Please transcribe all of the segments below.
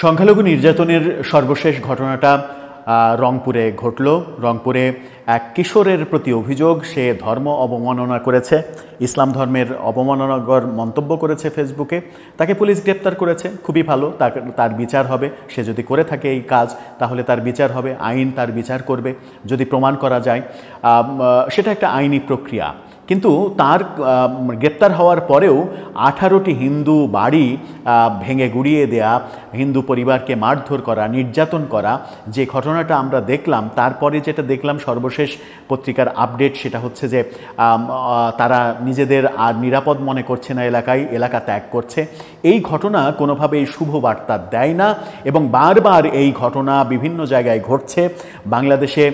সংখ্যালঘু নির্যাতনের সর্বশেষ ঘটনাটা রংপুরে ঘটল। রংপুরে এক কিশোরের প্রতি অভিযোগ, সে ধর্ম অবমাননা করেছে, ইসলাম ধর্মের অবমাননাকর মন্তব্য করেছে ফেসবুকে। তাকে পুলিশ গ্রেপ্তার করেছে, খুবই ভালো। তার বিচার হবে। সে যদি করে থাকে এই কাজ তাহলে তার বিচার হবে, আইন তার বিচার করবে যদি প্রমাণ করা যায়। সেটা একটা আইনি প্রক্রিয়া। কিন্তু তার গ্রেপ্তার হওয়ার পরেও 18টি হিন্দু বাড়ি ভেঙে গুড়িয়ে দেয়া, হিন্দু পরিবারকে মারধর করা, নির্যাতন করা, যে ঘটনাটা আমরা দেখলাম, তারপরে যেটা দেখলাম সর্বশেষ পত্রিকার আপডেট, সেটা হচ্ছে যে তারা নিজেদের আর নিরাপদ মনে করছে না, এলাকা ত্যাগ করছে। এই ঘটনা কোনোভাবেই শুভ বার্তা দেয় না এবং বারবার এই ঘটনা বিভিন্ন জায়গায় ঘটছে। বাংলাদেশে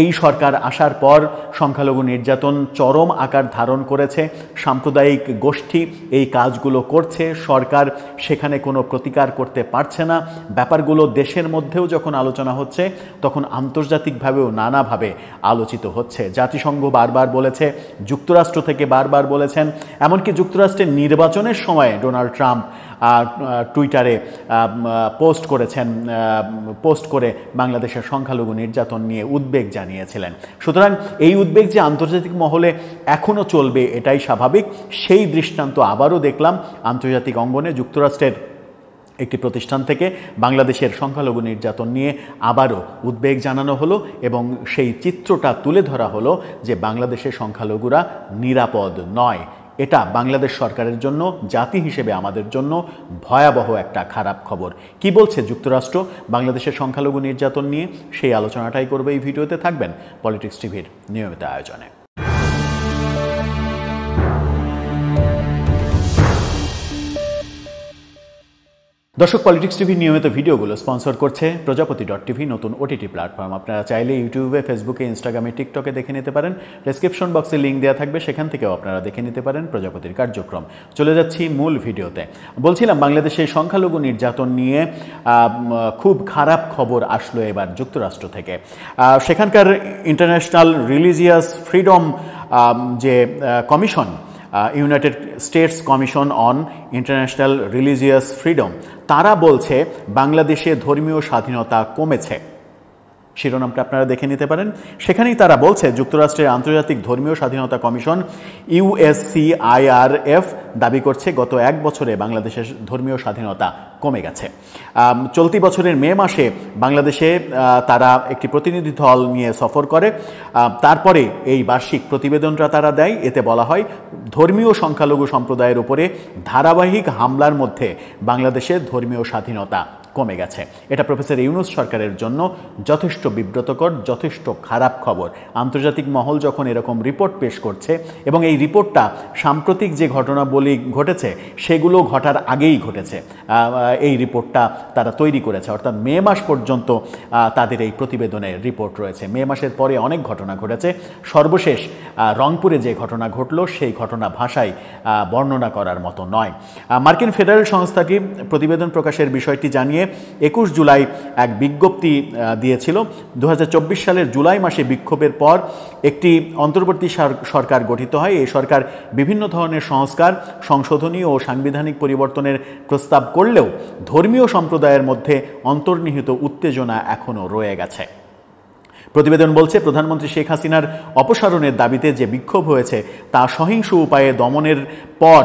এই সরকার আসার পর সংখ্যালঘু নির্যাতন চরম আকার ধারণ করেছে। সাম্প্রদায়িক গোষ্ঠী এই কাজগুলো করছে, সরকার সেখানে কোনো প্রতিকার করতে পারছে না। ব্যাপারগুলো দেশের মধ্যেও যখন আলোচনা হচ্ছে তখন আন্তর্জাতিকভাবেও নানাভাবে আলোচিত হচ্ছে। জাতিসংঘ বারবার বলেছে, যুক্তরাষ্ট্র থেকে বারবার বলেছেন, এমনকি যুক্তরাষ্ট্রের নির্বাচনের সময় ডোনাল্ড ট্রাম্প টুইটারে পোস্ট করে বাংলাদেশের সংখ্যালঘু নির্যাতন নিয়ে উদ্বেগ জানিয়েছিলেন। সুতরাং এই উদ্বেগ যে আন্তর্জাতিক মহলে এখনও চলবে এটাই স্বাভাবিক। সেই দৃষ্টান্ত আবারও দেখলাম আন্তর্জাতিক অঙ্গনে। যুক্তরাষ্ট্রের একটি প্রতিষ্ঠান থেকে বাংলাদেশের সংখ্যালঘু নির্যাতন নিয়ে আবারও উদ্বেগ জানানো হলো এবং সেই চিত্রটা তুলে ধরা হলো যে বাংলাদেশের সংখ্যালঘুরা নিরাপদ নয়। এটা বাংলাদেশ সরকারের জন্য, জাতি হিসেবে আমাদের জন্য ভয়াবহ একটা খারাপ খবর। কি বলছে যুক্তরাষ্ট্র বাংলাদেশের সংখ্যালঘু নির্যাতন নিয়ে, সেই আলোচনাটাই করবে এই ভিডিওতে। থাকবেন পলিটিক্স টিভির নিয়মিত আয়োজনে। দর্শক, পলিটিক্স টিভির নিয়মিত ভিডিওগুলো স্পন্সর করছে প্রজাপতি.টিভি, নতুন ওটিটি প্ল্যাটফর্ম। আপনারা চাইলে ইউটিউবে, ফেসবুকে, ইনস্টাগ্রামে, টিকটকে দেখে নিতে পারেন। ডেসক্রিপশন বক্সে লিঙ্ক দেওয়া থাকবে, সেখান থেকেও আপনারা দেখে নিতে পারেন প্রজাপতির কার্যক্রম। চলে যাচ্ছি মূল ভিডিওতে। বলছিলাম বাংলাদেশে সংখ্যালঘু নির্যাতন নিয়ে খুব খারাপ খবর আসলো এবার যুক্তরাষ্ট্র থেকে। সেখানকার ইন্টারন্যাশনাল রিলিজিয়াস ফ্রিডম যে commission, United states commission on international religious freedom, তারা বলছে বাংলাদেশে ধর্মীয় স্বাধীনতা কমেছে। শিরোনামটা আপনারা দেখে নিতে পারেন। সেখানেই তারা বলছে যুক্তরাষ্ট্রের আন্তর্জাতিক ধর্মীয় স্বাধীনতা কমিশন USCIRF দাবি করছে গত এক বছরে বাংলাদেশের ধর্মীয় স্বাধীনতা কমে গেছে। চলতি বছরের মে মাসে বাংলাদেশে তারা একটি প্রতিনিধি দল নিয়ে সফর করে। তারপরে এই বার্ষিক প্রতিবেদনটা তারা দেয়। এতে বলা হয় ধর্মীয় সংখ্যালঘু সম্প্রদায়ের উপরে ধারাবাহিক হামলার মধ্যে বাংলাদেশের ধর্মীয় স্বাধীনতা কমে গেছে। এটা প্রফেসর ইউনূস সরকারের জন্য যথেষ্ট বিব্রতকর, যথেষ্ট খারাপ খবর। আন্তর্জাতিক মহল যখন এরকম রিপোর্ট পেশ করছে এবং এই রিপোর্টটা সাম্প্রতিক যে ঘটনাবলী ঘটেছে সেগুলো ঘটার আগেই ঘটেছে, এই রিপোর্টটা তারা তৈরি করেছে। অর্থাৎ মে মাস পর্যন্ত তাদের এই প্রতিবেদনের রিপোর্ট রয়েছে। মে মাসের পরে অনেক ঘটনা ঘটেছে। সর্বশেষ রংপুরে যে ঘটনা ঘটল সেই ঘটনা ভাষায় বর্ণনা করার মতো নয়। মার্কিন ফেডারেল সংস্থাটি প্রতিবেদন প্রকাশের বিষয়টি জানিয়ে 21 জুলাই এক বিজ্ঞপ্তি দিয়েছিল। 2024 সালের জুলাই মাসে বিক্ষোভের পর একটি অন্তর্বর্তী সরকার গঠিত হয়। এই সরকার বিভিন্ন ধরনের সংস্কার, সংশোধনী ও সাংবিধানিক পরিবর্তনের প্রস্তাব করলেও ধর্মীয় সম্প্রদায়ের মধ্যে অন্তর্নিহিত উত্তেজনা এখনও রয়ে গেছে। প্রতিবেদন বলছে প্রধানমন্ত্রী শেখ হাসিনার অপসারণের দাবিতে যে বিক্ষোভ হয়েছে তা সহিংস উপায়ে দমনের পর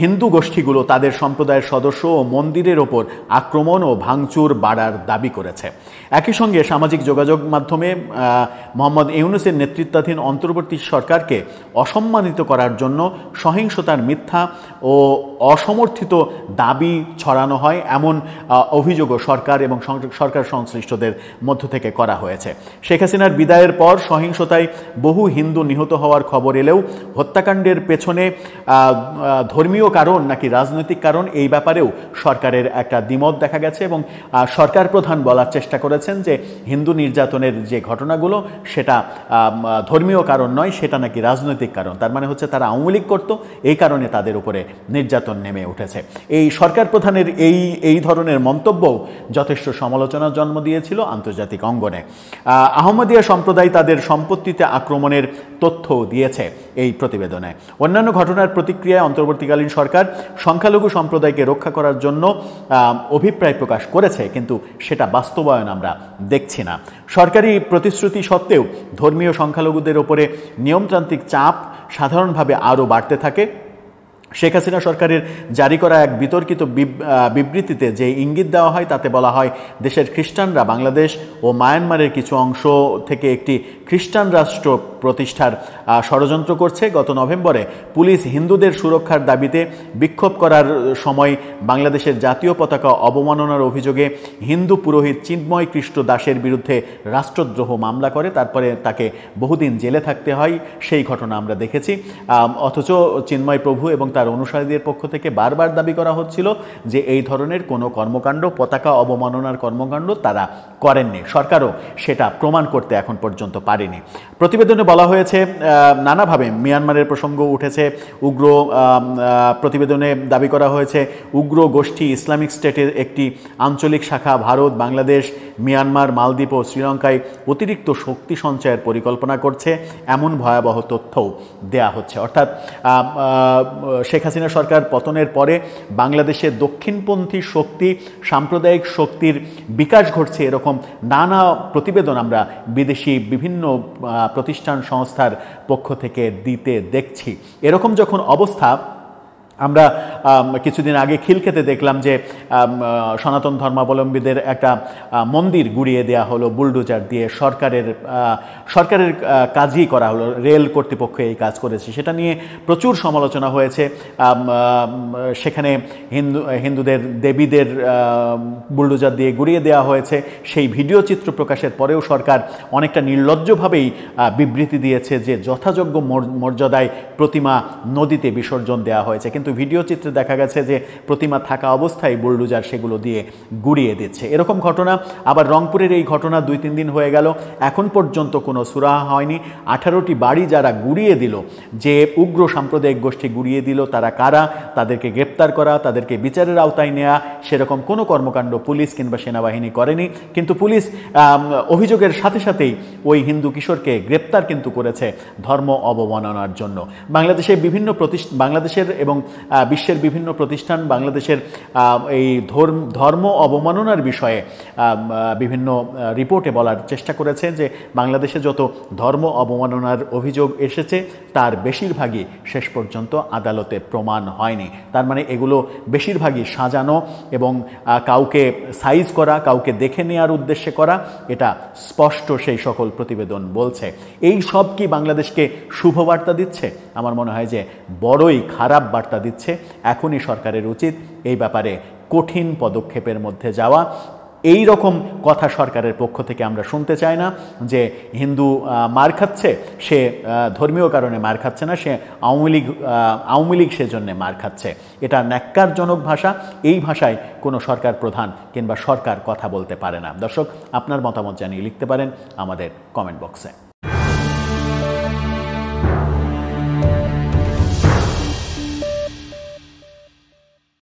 হিন্দু গোষ্ঠীগুলো তাদের সম্প্রদায়ের সদস্য ও মন্দিরের ওপর আক্রমণ ও ভাঙচুর বাড়ার দাবি করেছে। একই সঙ্গে সামাজিক যোগাযোগ মাধ্যমে মোহাম্মদ ইউনূসের নেতৃত্বাধীন অন্তর্বর্তী সরকারকে অসম্মানিত করার জন্য সহিংসতার মিথ্যা ও অসমর্থিত দাবি ছড়ানো হয়, এমন অভিযোগও সরকার এবং সরকার সংশ্লিষ্টদের মধ্য থেকে করা হয়েছে। শেখ হাসিনার বিদায়ের পর সহিংসতায় বহু হিন্দু নিহত হওয়ার খবর এলেও হত্যাকাণ্ডের পেছনে ধর্মীয় কারণ নাকি রাজনৈতিক কারণ, এই ব্যাপারেও সরকারের একটা দ্বিমত দেখা গেছে এবং সরকার প্রধান বলার চেষ্টা করেছেন যে হিন্দু নির্যাতনের যে ঘটনাগুলো সেটা ধর্মীয় কারণ নয়, সেটা নাকি রাজনৈতিক কারণ। তার মানে হচ্ছে তারা আওয়ামী লীগ করতো, এই কারণে তাদের উপরে নির্যাতন নেমে উঠেছে। এই সরকার প্রধানের এই ধরনের মন্তব্য যথেষ্ট সমালোচনার জন্ম দিয়েছিল আন্তর্জাতিক অঙ্গনে। আহমদ আহমদিয়া সম্প্রদায় তাদের সম্পত্তিতে আক্রমণের তথ্যও দিয়েছে এই প্রতিবেদনে। অন্যান্য ঘটনার প্রতিক্রিয়ায় অন্তর্বর্তীকালীন সরকার সংখ্যালঘু সম্প্রদায়কে রক্ষা করার জন্য অভিপ্রায় প্রকাশ করেছে, কিন্তু সেটা বাস্তবায়ন আমরা দেখছি না। সরকারি প্রতিশ্রুতি সত্ত্বেও ধর্মীয় সংখ্যালঘুদের ওপরে নিয়মতান্ত্রিক চাপ সাধারণভাবে আরও বাড়তে থাকে। শেখ হাসিনা সরকারের জারি করা এক বিতর্কিত বিবৃতিতে যে ইঙ্গিত দেওয়া হয় তাতে বলা হয় দেশের খ্রিস্টানরা বাংলাদেশ ও মায়ানমারের কিছু অংশ থেকে একটি খ্রিস্টান রাষ্ট্র প্রতিষ্ঠার ষড়যন্ত্র করছে। গত নভেম্বরে পুলিশ হিন্দুদের সুরক্ষার দাবিতে বিক্ষোভ করার সময় বাংলাদেশের জাতীয় পতাকা অবমাননার অভিযোগে হিন্দু পুরোহিত চিন্ময় কৃষ্ণ দাসের বিরুদ্ধে রাষ্ট্রদ্রোহ মামলা করে, তারপরে তাকে বহুদিন জেলে থাকতে হয়। সেই ঘটনা আমরা দেখেছি। অথচ চিন্ময় প্রভু এবং তার অনুসারীদের পক্ষ থেকে বারবার দাবি করা হচ্ছিল যে এই ধরনের কোনো কর্মকাণ্ড, পতাকা অবমাননার কর্মকাণ্ড তারা করেননি। সরকারও সেটা প্রমাণ করতে এখন পর্যন্ত পারেনি। প্রতিবেদনে বলা হয়েছে নানাভাবে মিয়ানমারের প্রসঙ্গ উঠেছে। উগ্র প্রতিবেদনে দাবি করা হয়েছে উগ্র গোষ্ঠী ইসলামিক স্টেটের একটি আঞ্চলিক শাখা ভারত, বাংলাদেশ, মিয়ানমার, মালদ্বীপ ও শ্রীলঙ্কায় অতিরিক্ত শক্তি সঞ্চয়ের পরিকল্পনা করছে, এমন ভয়াবহ তথ্যও দেয়া হচ্ছে। অর্থাৎ শেখ হাসিনা সরকার পতনের পরে বাংলাদেশে দক্ষিণপন্থী শক্তি, সাম্প্রদায়িক শক্তির বিকাশ ঘটছে, এরকম নানা প্রতিবেদন আমরা বিদেশি বিভিন্ন প্রতিষ্ঠান সংস্থার পক্ষ থেকে দিতে দেখছি। এরকম যখন অবস্থা, আমরা কিছুদিন আগে খিলক্ষেতে দেখলাম যে সনাতন ধর্মাবলম্বীদের একটা মন্দির গুড়িয়ে দেওয়া হলো বুলডোজার দিয়ে। সরকারের কাজই করা হলো, রেল কর্তৃপক্ষ এই কাজ করেছে, সেটা নিয়ে প্রচুর সমালোচনা হয়েছে। সেখানে হিন্দুদের দেবীদের বুলডোজার দিয়ে গুড়িয়ে দেওয়া হয়েছে। সেই ভিডিও চিত্র প্রকাশের পরেও সরকার অনেকটা নির্লজ্জভাবেই বিবৃতি দিয়েছে যে যথাযোগ্য মর্যাদায় প্রতিমা নদীতে বিসর্জন দেওয়া হয়েছে, কিন্তু ভিডিও চিত্রে দেখা গেছে যে প্রতিমা থাকা অবস্থায় বুলডোজার সেগুলো দিয়ে গুড়িয়ে দিচ্ছে। এরকম ঘটনা আবার রংপুরের এই ঘটনা 2-3 দিন হয়ে গেল, এখন পর্যন্ত কোনো সুরাহা হয়নি। 18টি বাড়ি যারা গুড়িয়ে দিল, যে উগ্র সাম্প্রদায়িক গোষ্ঠী গুড়িয়ে দিল, তারা কারা, তাদেরকে গ্রেপ্তার করা, তাদেরকে বিচারের আওতায় নেওয়া, সেরকম কোনো কর্মকাণ্ড পুলিশ কিংবা সেনাবাহিনী করেনি। কিন্তু পুলিশ অভিযোগের সাথে সাথেই ওই হিন্দু কিশোরকে গ্রেপ্তার কিন্তু করেছে ধর্ম অবমাননার জন্য। বাংলাদেশের এবং বিশ্বের বিভিন্ন প্রতিষ্ঠান বাংলাদেশের এই ধর্ম অবমাননার বিষয়ে বিভিন্ন রিপোর্টে বলার চেষ্টা করেছে যে বাংলাদেশে যত ধর্ম অবমাননার অভিযোগ এসেছে তার বেশিরভাগই শেষ পর্যন্ত আদালতে প্রমাণ হয়নি। তার মানে এগুলো বেশিরভাগই সাজানো এবং কাউকে সাইজ করা, কাউকে দেখে নেওয়ার উদ্দেশ্যে করা, এটা স্পষ্ট সেই সকল প্রতিবেদন বলছে। এই সব কি বাংলাদেশকে শুভবার্তা দিচ্ছে? আমার মনে হয় যে বড়ই খারাপ বার্তা দিচ্ছে। এখনই সরকারের উচিত এই ব্যাপারে কঠিন পদক্ষেপের মধ্যে যাওয়া। এই রকম কথা সরকারের পক্ষ থেকে আমরা শুনতে চাই না যে হিন্দু মার খাচ্ছে, সে ধর্মীয় কারণে মার খাচ্ছে না, সে আওয়ামী লীগ সেজন্যে মার খাচ্ছে। এটা ন্যাক্কারজনক ভাষা। এই ভাষায় কোনো সরকার প্রধান কিংবা সরকার কথা বলতে পারে না। দর্শক, আপনার মতামত জানিয়ে লিখতে পারেন আমাদের কমেন্ট বক্সে।